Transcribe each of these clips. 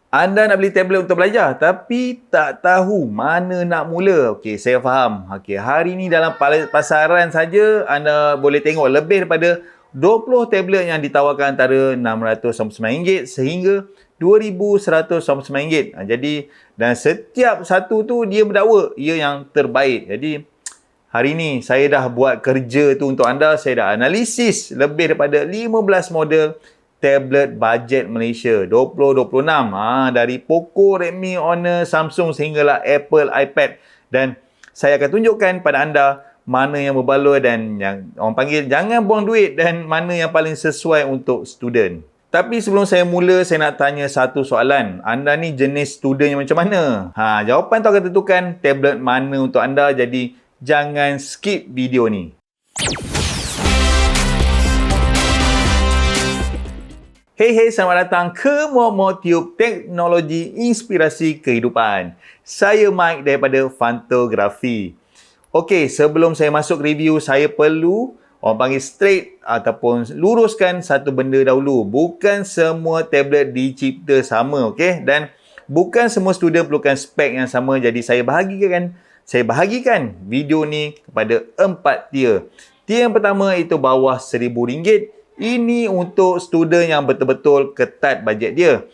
Anda nak beli tablet untuk belajar tapi tak tahu mana nak mula. Okey, saya faham. Okey, hari ni dalam pasaran saja anda boleh tengok lebih daripada 20 tablet yang ditawarkan antara RM699 sehingga RM2,199. Jadi, dan setiap satu tu dia mendakwa ia yang terbaik. Jadi, hari ni saya dah buat kerja tu untuk anda. Saya dah analisis lebih daripada 15 model tablet bajet Malaysia 2026. Dari Poco, Redmi, Honor, Samsung sehinggalah Apple, iPad. Dan saya akan tunjukkan pada anda mana yang berbaloi dan yang orang panggil jangan buang duit dan mana yang paling sesuai untuk student. Tapi sebelum saya mula, saya nak tanya satu soalan. Anda ni jenis student yang macam mana? Jawapan tu akan tentukan tablet mana untuk anda. Jadi jangan skip video ni. Hey, selamat datang ke Muak Tube Teknologi Inspirasi Kehidupan. Saya Mike daripada Fantografi. Okey, sebelum saya masuk review, saya perlu orang panggil straight ataupun luruskan satu benda dahulu. Bukan semua tablet dicipta sama, okey? Dan bukan semua student perlukan spek yang sama. Jadi saya bahagikan video ni kepada 4 tier. Tier yang pertama itu bawah RM1,000. Ini untuk student yang betul-betul ketat bajet dia.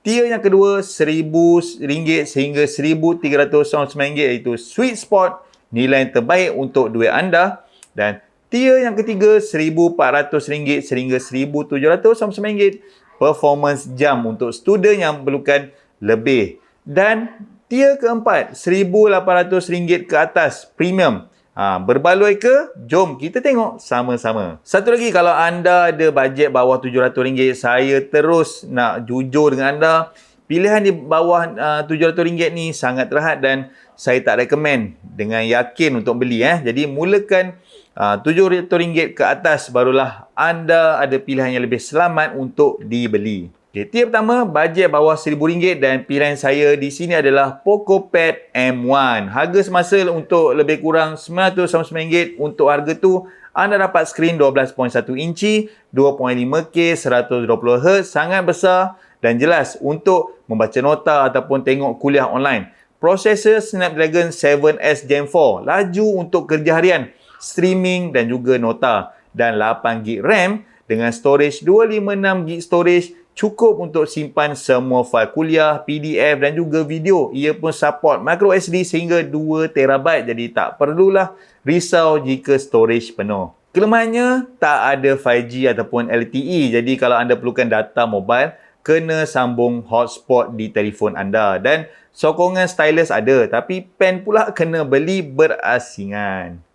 Tier yang kedua RM1,000 sehingga RM1,399 iaitu sweet spot, nilai yang terbaik untuk duit anda. Dan tier yang ketiga RM1,400 sehingga RM1,799, performance jam untuk student yang perlukan lebih. Dan tier keempat RM1,800 ke atas premium. Berbaloi ke? Jom kita tengok sama-sama. Satu lagi, kalau anda ada bajet bawah RM700, saya terus nak jujur dengan anda. Pilihan di bawah RM700 ni sangat terhad dan saya tak recommend dengan yakin untuk beli. Jadi mulakan RM700 ke atas barulah anda ada pilihan yang lebih selamat untuk dibeli. Okay, tier pertama, bajet bawah RM1,000 dan pilihan saya di sini adalah Poco Pad M1. Harga semasa untuk lebih kurang RM999. Untuk harga tu, anda dapat skrin 12.1 inci, 2.5K, 120Hz, sangat besar dan jelas untuk membaca nota ataupun tengok kuliah online. Prosesor Snapdragon 7S Gen 4, laju untuk kerja harian, streaming dan juga nota. Dan 8GB RAM dengan storage 256GB storage, cukup untuk simpan semua fail kuliah, PDF dan juga video. Ia pun support microSD sehingga 2TB, jadi tak perlulah risau jika storage penuh. Kelemahannya, tak ada 5G ataupun LTE. Jadi kalau anda perlukan data mobile, kena sambung hotspot di telefon anda. Dan sokongan stylus ada, tapi pen pula kena beli berasingan.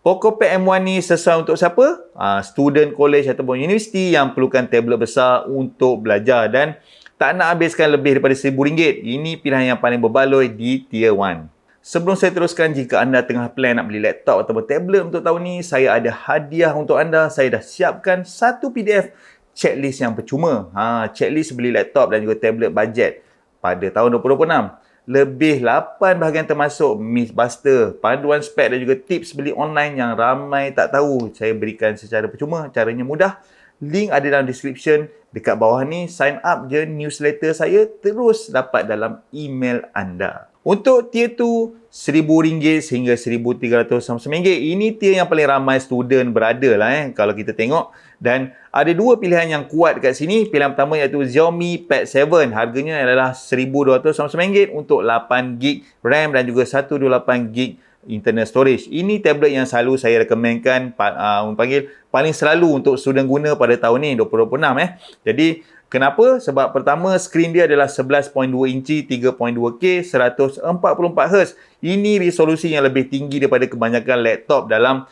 Poco Pad M1 ni sesuai untuk siapa? Student college ataupun universiti yang perlukan tablet besar untuk belajar dan tak nak habiskan lebih daripada RM1,000. Ini pilihan yang paling berbaloi di Tier 1. Sebelum saya teruskan, jika anda tengah plan nak beli laptop ataupun tablet untuk tahun ni, saya ada hadiah untuk anda. Saya dah siapkan satu PDF checklist yang percuma. Checklist beli laptop dan juga tablet bajet pada tahun 2026. Lebih 8 bahagian termasuk Mythbuster, panduan spek dan juga tips beli online yang ramai tak tahu. Saya berikan secara percuma, caranya mudah. Link ada dalam description dekat bawah ni. Sign up je newsletter saya, terus dapat dalam email anda. Untuk tier 2, RM1,000 sehingga RM1,399. Ini tier yang paling ramai student berada lah kalau kita tengok. Dan ada dua pilihan yang kuat dekat sini. Pilihan pertama iaitu Xiaomi Pad 7. Harganya adalah RM1,299 untuk 8GB RAM dan juga 128GB internal storage. Ini tablet yang selalu saya rekomenkan paling selalu untuk student guna pada tahun ni 2026. Jadi kenapa? Sebab pertama, skrin dia adalah 11.2 inci, 3.2K, 144Hz. Ini resolusi yang lebih tinggi daripada kebanyakan laptop dalam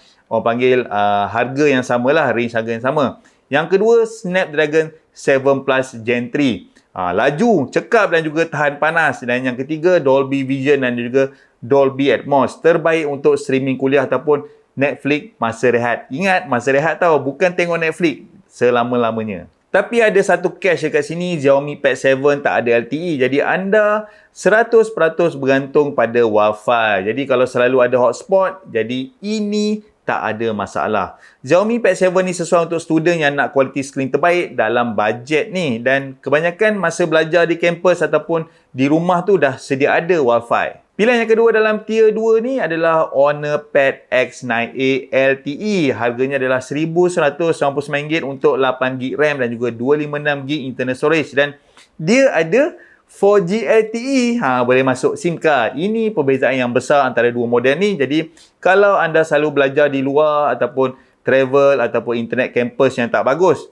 harga yang sama lah, range harga yang sama. Yang kedua, Snapdragon 7 Plus Gen 3. Laju, cekap dan juga tahan panas. Dan yang ketiga, Dolby Vision dan juga Dolby Atmos. Terbaik untuk streaming kuliah ataupun Netflix masa rehat. Ingat, masa rehat tau, bukan tengok Netflix selama-lamanya. Tapi ada satu catch dekat sini, Xiaomi Pad 7 tak ada LTE. Jadi anda 100% bergantung pada Wi-Fi. Jadi kalau selalu ada hotspot, jadi ini tak ada masalah. Xiaomi Pad 7 ni sesuai untuk student yang nak kualiti skrin terbaik dalam bajet ni, dan kebanyakan masa belajar di kampus ataupun di rumah tu dah sedia ada Wi-Fi. Pilihan yang kedua dalam tier 2 ni adalah Honor Pad X9a LTE. Harganya adalah RM1,999 untuk 8GB RAM dan juga 256GB internal storage, dan dia ada 4G LTE. Boleh masuk SIM card. Ini perbezaan yang besar antara dua model ni. Jadi, kalau anda selalu belajar di luar ataupun travel ataupun internet campus yang tak bagus,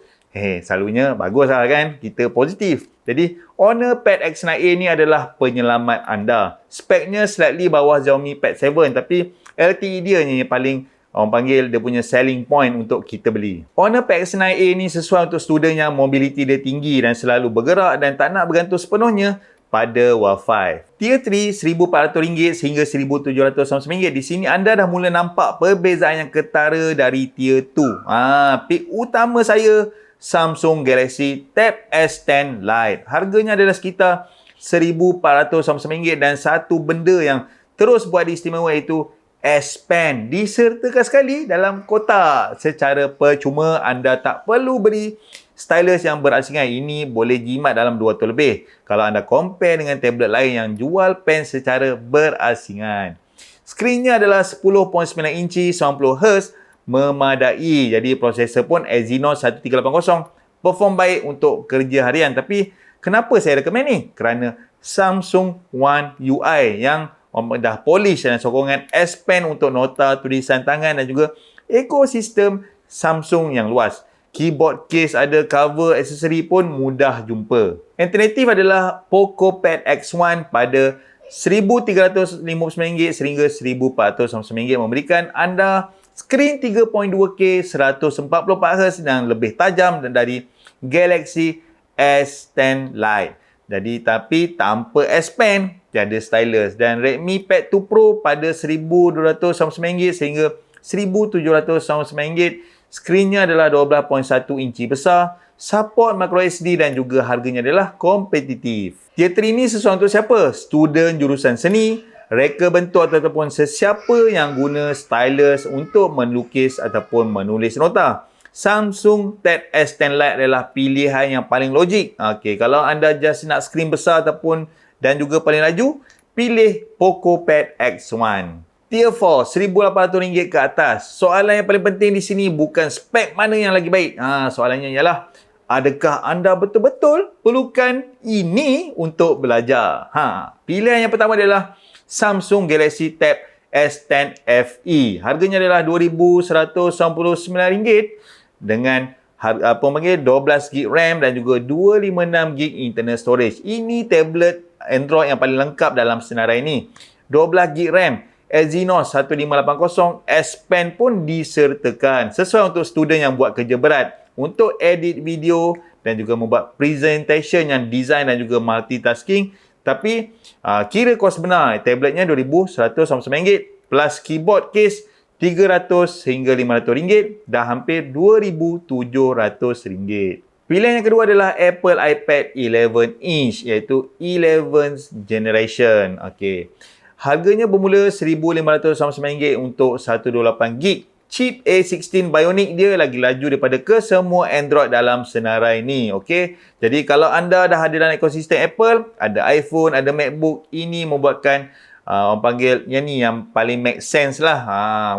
selalunya bagus lah kan? Kita positif. Jadi, Honor Pad X9a ni adalah penyelamat anda. Speknya slightly bawah Xiaomi Pad 7, tapi LTE dia ni paling orang panggil dia punya selling point untuk kita beli. Honor Pad X9a ni sesuai untuk student yang mobility dia tinggi dan selalu bergerak dan tak nak bergantung sepenuhnya pada Wi-Fi. Tier 3, RM1,400 sehingga RM1,799. Di sini anda dah mula nampak perbezaan yang ketara dari Tier 2. Pick utama saya, Samsung Galaxy Tab S10 Lite. Harganya adalah sekitar RM1,499, dan satu benda yang terus buat dia istimewa iaitu S Pen disertakan sekali dalam kotak secara percuma. Anda tak perlu beli stylus yang berasingan. Ini boleh jimat dalam 200 lebih kalau anda compare dengan tablet lain yang jual pen secara berasingan. Skrinnya adalah 10.9 inci 90Hz, memadai. Jadi prosesor pun Exynos 1380, perform baik untuk kerja harian. Tapi kenapa saya recommend ni? Kerana Samsung One UI yang dah polish dan sokongan S Pen untuk nota, tulisan tangan dan juga ekosistem Samsung yang luas. Keyboard case ada, cover, aksesori pun mudah jumpa. Alternatif adalah Poco Pad X1 pada RM1,359 sehingga RM1,499, memberikan anda skrin 3.2K 144Hz dan lebih tajam dari Galaxy S10 Lite. Jadi tapi tanpa S Pen, tiada stylus, dan Redmi Pad 2 Pro pada RM1,299 sehingga RM1,799. Skrinnya adalah 12.1 inci besar, support microSD dan juga harganya adalah kompetitif. Tier 3 ni sesuai untuk siapa? Student jurusan seni, reka bentuk ataupun sesiapa yang guna stylus untuk melukis ataupun menulis nota. Samsung Tab S10 Lite adalah pilihan yang paling logik. Kalau anda just nak skrin besar ataupun dan juga paling laju, pilih Poco Pad X1. Tier 4, RM1,800 ke atas. Soalan yang paling penting di sini bukan spek mana yang lagi baik. Soalannya ialah, adakah anda betul-betul perlukan ini untuk belajar? Pilihan yang pertama adalah Samsung Galaxy Tab S10 FE. Harganya adalah RM2,199 dengan 12GB RAM dan juga 256GB internal storage. Ini tablet Android yang paling lengkap dalam senarai ini. 12GB RAM, Exynos 1580, S Pen pun disertakan. Sesuai untuk student yang buat kerja berat, untuk edit video dan juga membuat presentation yang design dan juga multitasking. Tapi kira kos benar, tabletnya RM2,199 plus keyboard case RM300 hingga RM500, dah hampir RM2,700. Pilihan yang kedua adalah Apple iPad 11 inch iaitu 11th generation. Harganya bermula RM1,599 untuk 128GB. Chip A16 Bionic dia lagi laju daripada kesemua Android dalam senarai ni. Jadi kalau anda dah ada dalam ekosistem Apple, ada iPhone, ada MacBook, ini membuatkan orang panggil yang paling make sense lah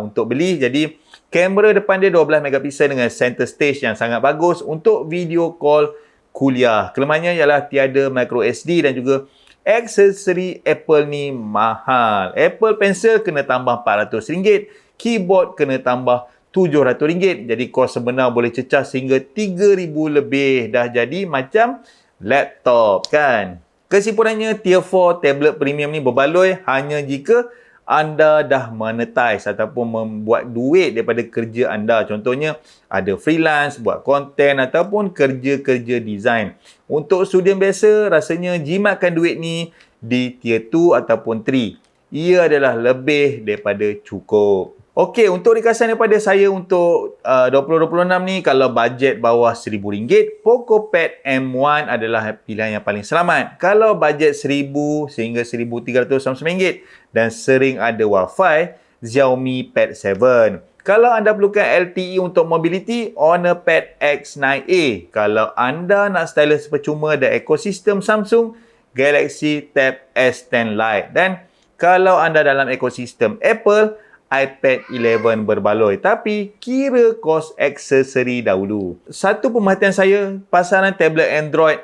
untuk beli. Jadi kamera depan dia 12MP dengan center stage yang sangat bagus untuk video call kuliah. Kelemahannya ialah tiada microSD dan juga aksesori Apple ni mahal. Apple Pencil kena tambah RM400, keyboard kena tambah RM700. Jadi kos sebenar boleh cecah sehingga RM3,000 lebih. Dah jadi macam laptop kan. Kesimpulannya, Tier 4 tablet premium ni berbaloi hanya jika anda dah monetize ataupun membuat duit daripada kerja anda. Contohnya, ada freelance, buat konten ataupun kerja-kerja design. Untuk student biasa, rasanya jimatkan duit ni di Tier 2 ataupun 3. Ia adalah lebih daripada cukup. Untuk ringkasan daripada saya untuk 2026 ni, kalau bajet bawah RM1,000, Poco Pad M1 adalah pilihan yang paling selamat. Kalau bajet RM1,000 sehingga RM1,399 dan sering ada Wi-Fi, Xiaomi Pad 7. Kalau anda perlukan LTE untuk mobility, Honor Pad X9a. Kalau anda nak stylus percuma dan ekosistem Samsung, Galaxy Tab S10 Lite. Dan kalau anda dalam ekosistem Apple, iPad 11 berbaloi. Tapi kira kos aksesori dahulu. Satu pemerhatian saya, pasaran tablet Android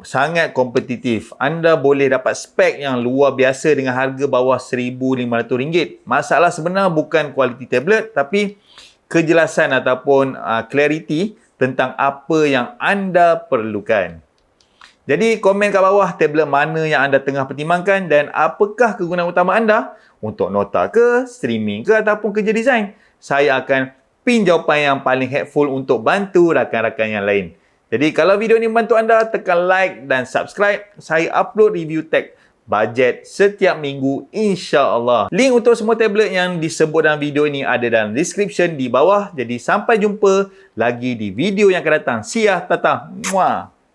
sangat kompetitif. Anda boleh dapat spek yang luar biasa dengan harga bawah RM1,500. Masalah sebenar bukan kualiti tablet, tapi kejelasan ataupun clarity tentang apa yang anda perlukan. Jadi komen kat bawah tablet mana yang anda tengah pertimbangkan dan apakah kegunaan utama anda untuk nota ke, streaming ke ataupun kerja design. Saya akan pin jawapan yang paling helpful untuk bantu rakan-rakan yang lain. Jadi kalau video ini membantu anda, tekan like dan subscribe. Saya upload review tech bajet setiap minggu insya-Allah. Link untuk semua tablet yang disebut dalam video ini ada dalam description di bawah. Jadi sampai jumpa lagi di video yang akan datang. See ya, tata. Muah.